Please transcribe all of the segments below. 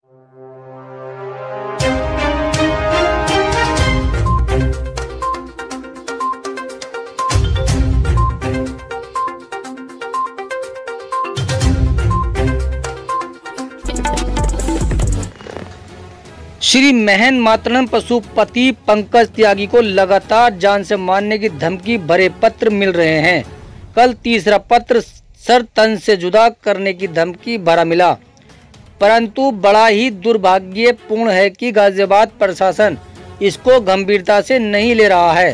श्री महन मातरम पशुपति पंकज त्यागी को लगातार जान से मारने की धमकी भरे पत्र मिल रहे हैं। कल तीसरा पत्र सर तन से जुदा करने की धमकी भरा मिला, परंतु बड़ा ही दुर्भाग्यपूर्ण है कि गाजियाबाद प्रशासन इसको गंभीरता से नहीं ले रहा है।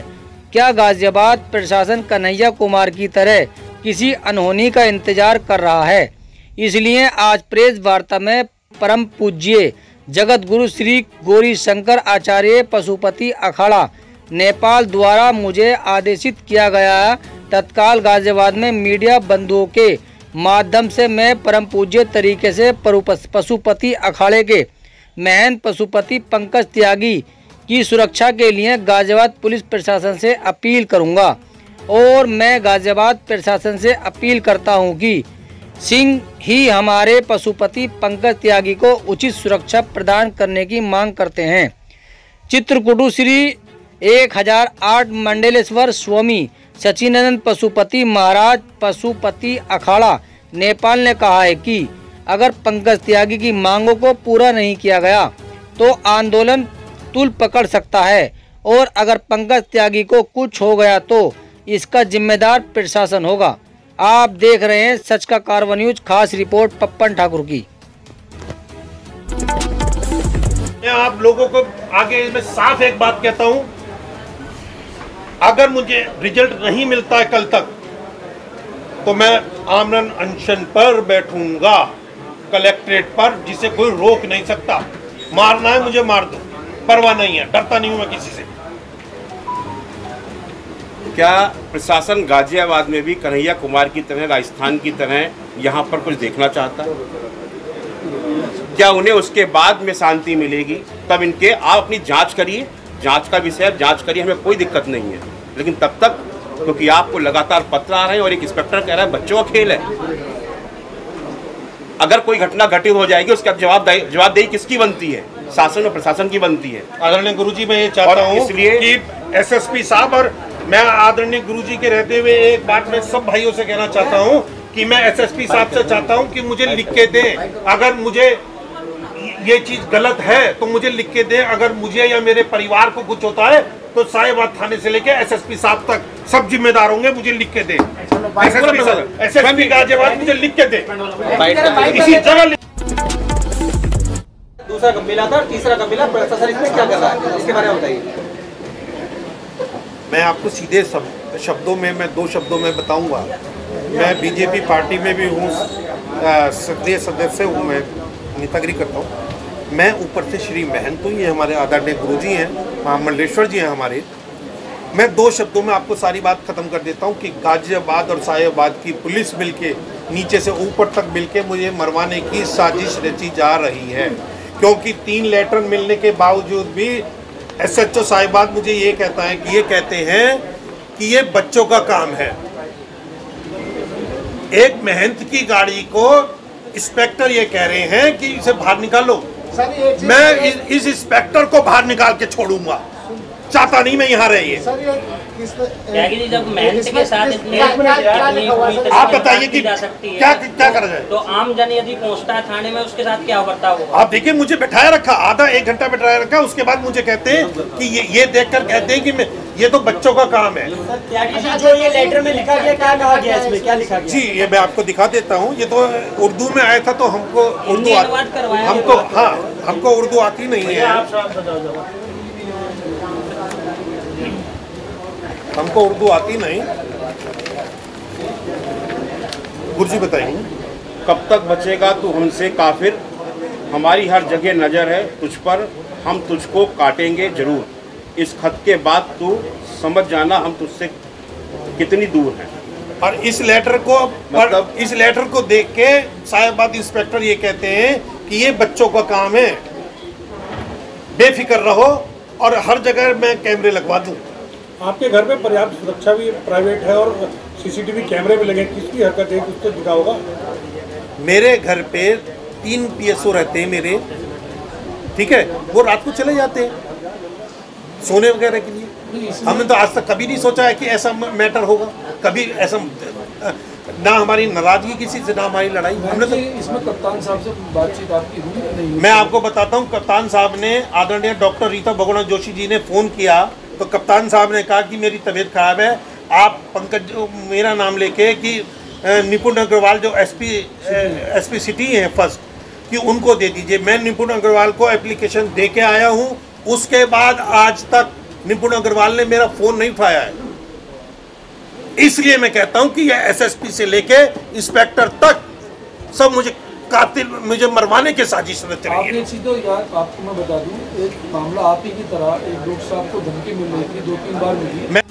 क्या गाजियाबाद प्रशासन कन्हैया कुमार की तरह किसी अनहोनी का इंतजार कर रहा है? इसलिए आज प्रेस वार्ता में परम पूज्य जगत गुरु श्री गौरी शंकर आचार्य पशुपति अखाड़ा नेपाल द्वारा मुझे आदेशित किया गया तत्काल गाजियाबाद में मीडिया बंधुओं के माध्यम से मैं परम पूज्य तरीके से पशुपति अखाड़े के महंत पशुपति पंकज त्यागी की सुरक्षा के लिए गाजियाबाद पुलिस प्रशासन से अपील करूंगा और मैं गाजियाबाद प्रशासन से अपील करता हूं कि सिंह ही हमारे पशुपति पंकज त्यागी को उचित सुरक्षा प्रदान करने की मांग करते हैं। चित्रकूट श्री 1008 मंडलेश्वर स्वामी सचिदानंद पशुपति महाराज पशुपति अखाड़ा नेपाल ने कहा है कि अगर पंकज त्यागी की मांगों को पूरा नहीं किया गया तो आंदोलन तूल पकड़ सकता है और अगर पंकज त्यागी को कुछ हो गया तो इसका जिम्मेदार प्रशासन होगा। आप देख रहे हैं सच का कारवा न्यूज, खास रिपोर्ट पप्पन ठाकुर की। मैं आप लोगों को आगे मैं साफ एक बात कहता हूं, अगर मुझे रिजल्ट नहीं मिलता है कल तक तो मैं आमरण अनशन पर बैठूंगा कलेक्ट्रेट पर, जिसे कोई रोक नहीं सकता। मारना है मुझे मार दो, परवाह नहीं है, डरता नहीं हूं मैं किसी से। क्या प्रशासन गाजियाबाद में भी कन्हैया कुमार की तरह, राजस्थान की तरह यहाँ पर कुछ देखना चाहता है? क्या उन्हें उसके बाद में शांति मिलेगी? तब इनके आप अपनी जांच करिए, जांच का विषय जांच करिए, हमें कोई दिक्कत नहीं है। लेकिन तब तक क्योंकि आपको लगातार पत्र आ रहे हैं और एक इंस्पेक्टर कह रहा है बच्चों का खेल है, अगर कोई घटना घटित हो जाएगी उसका जवाबदेही किसकी बनती है? शासन और प्रशासन की बनती है। आदरणीय गुरुजी, मैं ये चाहता हूँ इसलिए कि एसएसपी साहब और मैं आदरणीय गुरुजी के रहते हुए एक बात मैं सब भाइयों से कहना चाहता हूं कि मैं एसएसपी साहब से चाहता हूं कि मुझे लिख के दें, अगर मुझे ये चीज गलत है तो मुझे लिख के दें। अगर मुझे या मेरे परिवार को कुछ होता है तो साहिबाद थाने से लेके एसएसपी साहब तक सब जिम्मेदार होंगे, मुझे लिख के दें। एसएसपी गाजियाबाद मुझे लिख के दें, इसी जगह। दूसरा कब मिला था और तीसरा कब मिला? प्रशासन इसमें क्या कर रहा है, इसके बारे में बताइए। मैं आपको सीधे शब्दों में, मैं 2 शब्दों में बताऊंगा। मैं बीजेपी पार्टी में भी हूँ, सक्रिय सदस्य हूँ, मैं नेतागिरी करता हूँ। मैं ऊपर से श्री महंत हूँ, ये हमारे आदरणीय गुरुजी हैं, महामंडलेश्वर जी हैं हमारे। मैं 2 शब्दों में आपको सारी बात खत्म कर देता हूँ कि गाजियाबाद और साहिबाद की पुलिस मिलके नीचे से ऊपर तक मिलके मुझे मरवाने की साजिश रची जा रही है, क्योंकि 3 लेटर मिलने के बावजूद भी एसएचओ साहिबाद मुझे ये कहते हैं कि ये बच्चों का काम है। एक महंत की गाड़ी को इंस्पेक्टर ये कह रहे हैं कि इसे बाहर निकालो। मैं इस इंस्पेक्टर को बाहर निकाल के छोड़ूंगा, चाहता नहीं मैं यहाँ रहिए। जब महंत के साथ आप बताइए कि क्या करा जाए? तो आम जन यदि पहुँचता है थाने में, उसके साथ क्या बर्ताव होगा? आप देखिए, मुझे बैठाया रखा, आधा 1 घंटा बैठाया रखा, उसके बाद मुझे कहते हैं कि ये देखकर कहते हैं कि ये तो बच्चों का काम है। जो ये लेटर में लिखा गया, क्या कहा गया इसमें, क्या लिखा गया? जी, ये मैं आपको दिखा देता हूँ। ये तो उर्दू में आया था, तो हमको उर्दू हमको उर्दू आती नहीं है, हमको उर्दू आती नहीं। गुरुजी बताइए। कब तक बचेगा तू हमसे काफिर, हमारी हर जगह नज़र है तुझ पर, हम तुझको काटेंगे जरूर। इस खत के बाद तू समझ जाना हम तुझसे कितनी दूर हैं। और इस लेटर को देख के साहिबाद इंस्पेक्टर ये कहते हैं कि ये बच्चों का काम है, बेफिक्र रहो, और हर जगह मैं कैमरे लगवा दूं। आपके घर में पर्याप्त सुरक्षा भी प्राइवेट है और सीसीटीवी कैमरे भी लगे, किसकी हरकत है कुछ तो दिखा होगा। मेरे घर पे 3 पीएसओ रहते हैं मेरे, ठीक है, वो रात को चले जाते हैं सोने वगैरह के लिए। हमने तो आज तक कभी नहीं सोचा है कि ऐसा मैटर होगा, कभी ऐसा ना हमारी नाराजगी किसी से, ना हमारी लड़ाई। हमने तो इसमें कप्तान साहब से बातचीत आपकी हुई नहीं? मैं आपको बताता हूँ, कप्तान साहब ने, आदरणीय डॉक्टर रीता बहुगुणा जोशी जी ने फ़ोन किया तो कप्तान साहब ने कहा कि मेरी तबीयत खराब है, आप पंकज मेरा नाम लेके कि निपुण अग्रवाल जो एसपी सिटी हैं फर्स्ट, कि उनको दे दीजिए। मैं निपुण अग्रवाल को एप्लीकेशन दे के आया हूँ, उसके बाद आज तक निपुण अग्रवाल ने मेरा फ़ोन नहीं उठाया है। इसलिए मैं कहता हूं कि ये एसएसपी से लेके इंस्पेक्टर तक सब मुझे कातिल, मुझे मरवाने के साजिश रच रही है। आपको मैं बता दूं, एक मामला आप ही की तरह एक डॉक्टर साहब को धमकी मिल रही थी, 2-3 बार मिली।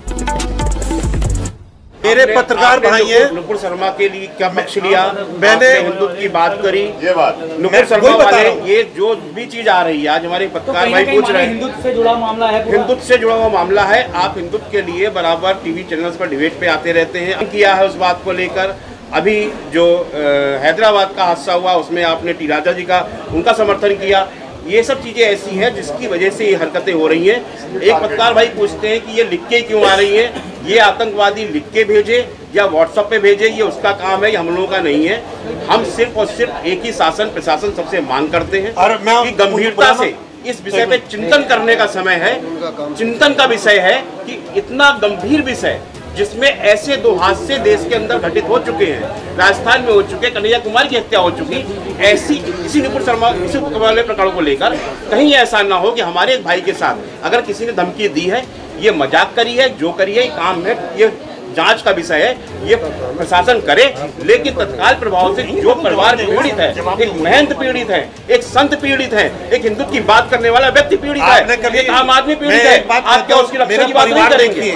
मेरे पत्रकार भाई हैं, नुपुर शर्मा के लिए क्या पक्ष लिया, मैंने हिंदुत्व की बात करी, ये बात नुपुर शर्मा वाले ये जो भी चीज आ रही है, आज हमारे पत्रकार भाई पूछ रहे हैं, हिंदुत्व से जुड़ा मामला है, हिंदुत्व से जुड़ा हुआ मामला है। आप हिंदुत्व के लिए बराबर टीवी चैनल्स पर डिबेट पे आते रहते हैं, किया है उस बात को लेकर। अभी जो हैदराबाद का हादसा हुआ उसमें आपने टी राजा जी का उनका समर्थन किया। ये सब चीज़ें ऐसी हैं जिसकी वजह से ये हरकतें हो रही हैं। एक पत्रकार भाई पूछते हैं कि ये लिख के क्यों आ रही हैं, ये आतंकवादी लिख के भेजे या व्हाट्सएप पे भेजे, ये उसका काम है, ये हम लोगों का नहीं है। हम सिर्फ और सिर्फ एक ही शासन प्रशासन सबसे मांग करते हैं कि गंभीरता से इस विषय पे चिंतन करने का समय है। चिंतन का विषय है कि इतना गंभीर विषय जिसमें ऐसे 2 हादसे देश के अंदर घटित हो चुके हैं, राजस्थान में हो चुके, कन्हैया कुमार की हत्या हो चुकी, ऐसी इसी नुपुर शर्मा इसी वाले प्रकरणों को लेकर कहीं ऐसा ना हो कि हमारे एक भाई के साथ अगर किसी ने धमकी दी है, ये मजाक करी है, जो करी है, काम है, ये जांच का विषय है, ये प्रशासन करे। लेकिन तत्काल प्रभाव से जो परिवार पीड़ित है, एक महंत पीड़ित है, एक संत पीड़ित है, एक हिंदू की बात करने वाला व्यक्ति पीड़ित है, एक आम आदमी पीड़ित है, आप क्या उसकी रक्षा की बात नहीं करेंगे?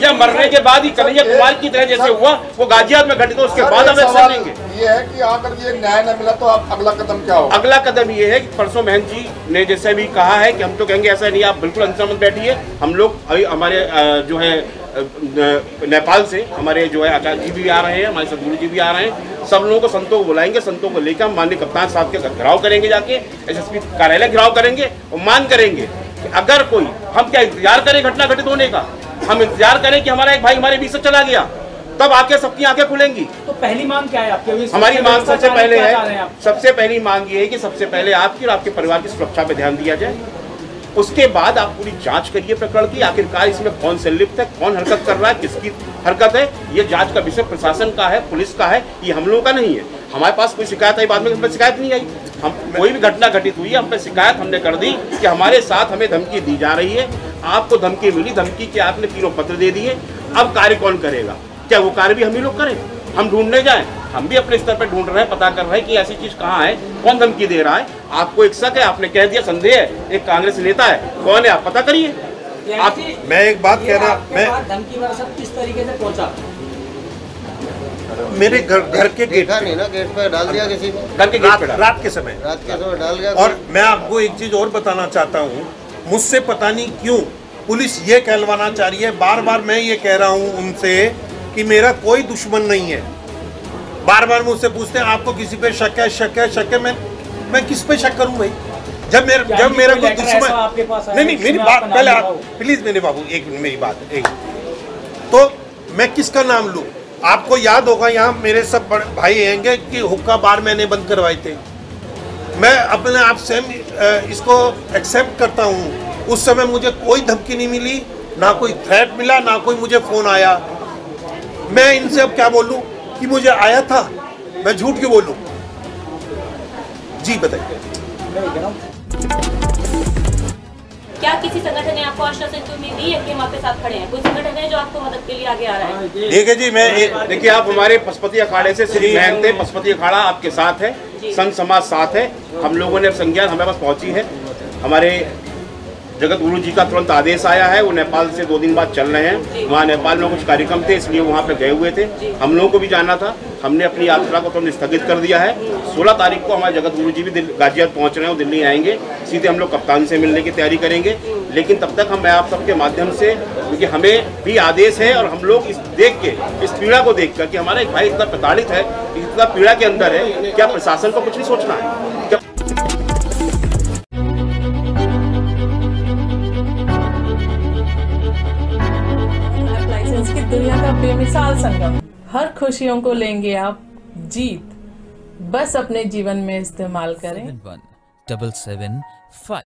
या मरने के बाद ही कन्हैया कुमार की तरह जैसे हुआ वो गाजियाबाद में घटित हो, उसके बाद हम एक्शन लेंगे। ये है कि अगर ये न्याय न मिला तो आप अगला कदम क्या होगा? अगला कदम ये है कि परसों महंत जी ने जैसे भी कहा है कि हम तो कहेंगे ऐसा नहीं, आप बिल्कुल अनशन मत बैठिए। हम लोग अभी हमारे जो है नेपाल से हमारे जो है आचार्य जी भी आ रहे हैं, हमारे सदगुरु जी भी आ रहे हैं, सब लोगों को संतों को बुलाएंगे, संतों को लेकर हम माननीय कप्तान साहब के घिराव करेंगे, जाके एसएसपी कार्यालय घिराव करेंगे और मांग करेंगे कि अगर कोई, हम क्या इंतजार करें घटना घटित होने का, हम इंतजार करें कि हमारा एक भाई हमारे बीच से चला गया, तब आके सबकी आंखें खुलेंगी। तो पहली मांग क्या है आपके? हमारी मांग सबसे पहले है, सबसे पहली मांग ये है कि सबसे पहले आपकी और आपके परिवार की सुरक्षा पे ध्यान दिया जाए। उसके बाद आप पूरी जांच करिए प्रकरण की, आखिरकार इसमें कौन संलिप्त है, कौन हरकत कर रहा है, किसकी हरकत है। ये जांच का विषय प्रशासन का है, पुलिस का है, ये हम लोगों का नहीं है। हमारे पास कोई शिकायत आई, बाद में हम पे शिकायत नहीं आई। हम कोई भी घटना घटित हुई है, हम पे शिकायत हमने कर दी कि हमारे साथ हमें धमकी दी जा रही है, आपको धमकी मिली, धमकी के आपने तीनों पत्र दे दिए, अब कार्य कौन करेगा? क्या वो कार्य भी हम ही लोग करें? हम ढूंढने जाएं? हम भी अपने स्तर पर ढूंढ रहे हैं, पता कर रहे हैं कि ऐसी चीज कहाँ है, कौन धमकी दे रहा है। आपको एक शक है, आपने कह दिया संदेह है, एक कांग्रेस नेता है, कौन है आप पता करिए। आप, मैं एक बात कहना, मैं धमकी वर्षा किस तरीके से पहुंचा? मेरे घर के गेट नहीं ना, गेट पे डाल दिया किसी ने, घर के गेट पे रात के समय डाल गया। और मैं आपको एक चीज और बताना चाहता हूँ, मुझसे पता नहीं क्यों पुलिस ये कहलवाना चाह रही है, बार बार मैं ये कह रहा हूँ उनसे कि मेरा कोई दुश्मन नहीं है। बार बार मुझसे पूछते हैं आपको किसी पे शक है, शक है, शक है। मैं किस पे शक करूं भाई? जब मेरा कोई दुश्मन नहीं, मेरी बात पहले आप प्लीज, मेरे बाबू एक मिनट, मेरी बात एक, तो मैं किसका नाम लूं? आपको याद होगा यहाँ मेरे सब बड़े भाई हैंगे कि हुक्का बार मैंने बंद करवाए थे। मैं अपने आप से इसको एक्सेप्ट करता हूँ। उस समय मुझे कोई धमकी नहीं मिली, ना कोई थ्रेट मिला, ना कोई मुझे फोन आया। मैं इनसे अब क्या बोलूं कि मुझे आया था? मैं झूठ क्यों बोलूं? जी बताइए। क्या किसी संगठन ने आपको आश्वासन दी है कि हम आपके साथ खड़े हैं? कोई संगठन है जो आपको मदद के लिए आगे आ रहा है? देखिए जी, मैं देखिए, आप हमारे पशुपति अखाड़े से श्री महंत, पशुपति अखाड़ा आपके साथ है, संत समाज साथ है। हम लोगों ने संज्ञान हमारे पास पहुंची है, हमारे जगत गुरु जी का तुरंत आदेश आया है, वो नेपाल से 2 दिन बाद चल रहे हैं। वहाँ नेपाल में कुछ कार्यक्रम थे, इसलिए वहाँ पे गए हुए थे। हम लोगों को भी जाना था, हमने अपनी यात्रा को तुरंत स्थगित कर दिया है। 16 तारीख को हमारे जगत गुरु जी भी गाजियाबाद पहुँच रहे हैं, वो दिल्ली आएंगे, सीधे हम लोग कप्तान से मिलने की तैयारी करेंगे। लेकिन तब तक मैं आप सबके माध्यम से, क्योंकि हमें भी आदेश है और हम लोग इस देख के, इस पीड़ा को देख कर कि हमारा एक भाई इतना प्रताड़ित है, इतना पीड़ा के अंदर है, क्या प्रशासन को कुछ नहीं सोचना है? क्या का बेमिसाल संगम, हर खुशियों को लेंगे आप जीत, बस अपने जीवन में इस्तेमाल करें। 71775